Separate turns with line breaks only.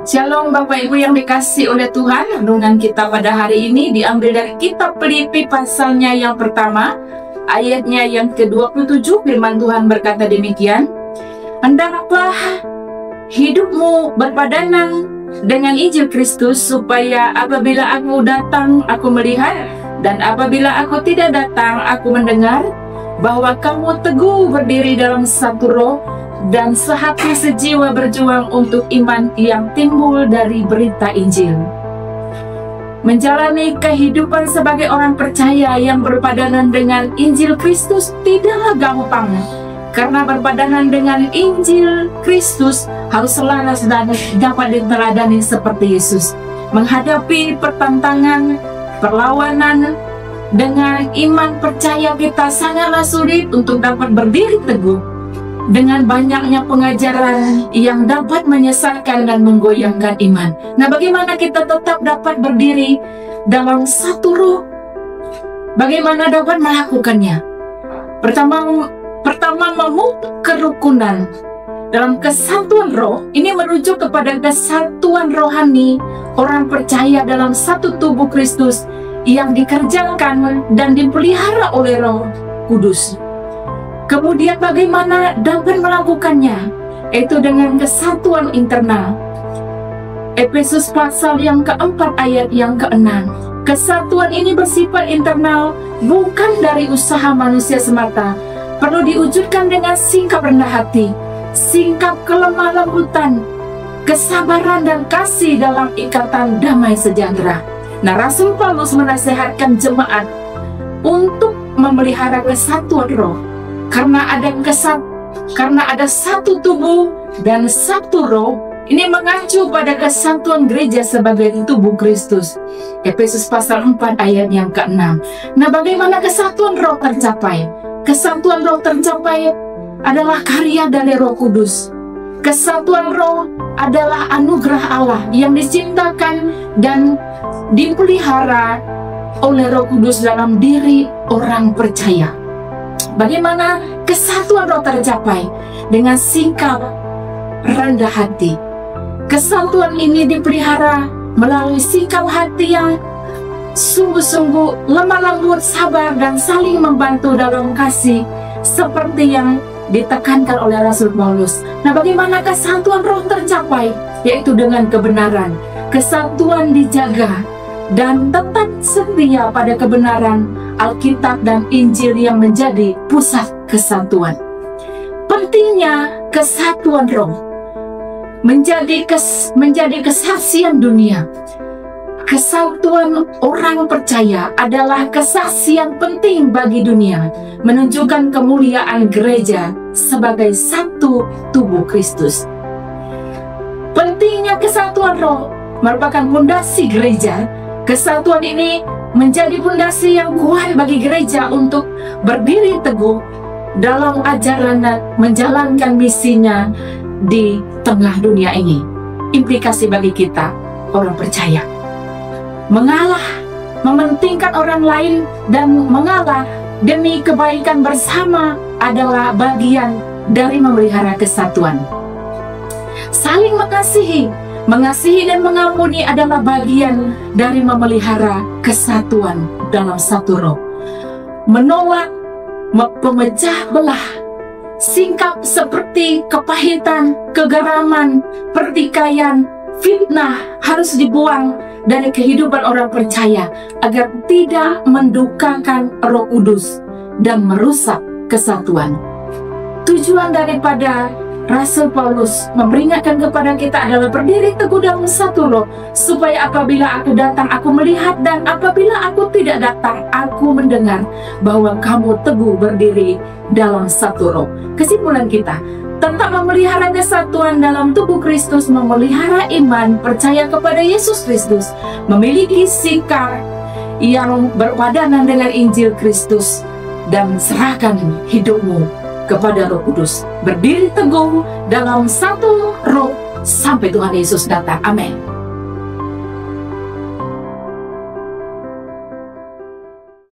Shalom Bapak Ibu yang dikasihi oleh Tuhan. Renungan kita pada hari ini diambil dari kitab Filipi pasalnya yang pertama, ayatnya yang ke-27. Firman Tuhan berkata demikian, "Hendaklah hidupmu berpadanan dengan Injil Kristus, supaya apabila aku datang aku melihat, dan apabila aku tidak datang aku mendengar, bahwa kamu teguh berdiri dalam satu roh, dan sehati sejiwa berjuang untuk iman yang timbul dari berita Injil." Menjalani kehidupan sebagai orang percaya yang berpadanan dengan Injil Kristus tidaklah gampang, karena berpadanan dengan Injil Kristus harus selaras dan dapat diteladani seperti Yesus. Menghadapi pertentangan, perlawanan dengan iman percaya kita sangatlah sulit untuk dapat berdiri teguh dengan banyaknya pengajaran yang dapat menyesatkan dan menggoyangkan iman. Nah, bagaimana kita tetap dapat berdiri dalam satu roh? Bagaimana dapat melakukannya? Pertama memupuk kerukunan dalam kesatuan roh. Ini merujuk kepada kesatuan rohani orang percaya dalam satu tubuh Kristus yang dikerjakan dan dipelihara oleh Roh Kudus. Kemudian bagaimana dapat melakukannya? Itu dengan kesatuan internal. Efesus pasal yang keempat ayat yang ke-6. Kesatuan ini bersifat internal, bukan dari usaha manusia semata. Perlu diwujudkan dengan sikap rendah hati, sikap kelemah lembutan, kesabaran dan kasih dalam ikatan damai sejahtera. Nah, Rasul Paulus menasihatkan jemaat untuk memelihara kesatuan roh. Karena ada satu tubuh dan satu roh, ini mengacu pada kesatuan gereja sebagai tubuh Kristus. Efesus pasal 4 ayat yang ke-6. Nah, bagaimana kesatuan roh tercapai? Kesatuan roh tercapai adalah karya dari Roh Kudus. Kesatuan roh adalah anugerah Allah yang diciptakan dan dipelihara oleh Roh Kudus dalam diri orang percaya. Bagaimana kesatuan roh tercapai? Dengan sikap rendah hati. Kesatuan ini dipelihara melalui sikap hati yang sungguh-sungguh lemah lembut, sabar, dan saling membantu dalam kasih, seperti yang ditekankan oleh Rasul Paulus. Nah, bagaimana kesatuan roh tercapai? Yaitu dengan kebenaran. Kesatuan dijaga dan tetap setia pada kebenaran Alkitab dan Injil yang menjadi pusat kesatuan. Pentingnya kesatuan roh menjadi kesaksian dunia. Kesatuan orang percaya adalah kesaksian penting bagi dunia, menunjukkan kemuliaan gereja sebagai satu tubuh Kristus. Pentingnya kesatuan roh merupakan fondasi gereja. Kesatuan ini menjadi fondasi yang kuat bagi gereja untuk berdiri teguh dalam ajaran dan menjalankan misinya di tengah dunia ini. Implikasi bagi kita, orang percaya. Mengalah, mementingkan orang lain, dan mengalah demi kebaikan bersama adalah bagian dari memelihara kesatuan. Saling mengasihi dan mengampuni adalah bagian dari memelihara kesatuan dalam satu roh. Menolak pemecah belah, sikap seperti kepahitan, kegaraman, pertikaian, fitnah harus dibuang dari kehidupan orang percaya agar tidak mendukakan Roh Kudus dan merusak kesatuan. Tujuan daripada Rasul Paulus memperingatkan kepada kita adalah berdiri teguh dalam satu roh, supaya apabila aku datang aku melihat, dan apabila aku tidak datang aku mendengar, bahwa kamu teguh berdiri dalam satu roh. Kesimpulan kita, tetap memelihara kesatuan dalam tubuh Kristus, memelihara iman, percaya kepada Yesus Kristus, memiliki sikap yang berpadanan dengan Injil Kristus, dan serahkan hidupmu kepada Roh Kudus. Berdiri teguh dalam satu roh sampai Tuhan Yesus datang. Amin.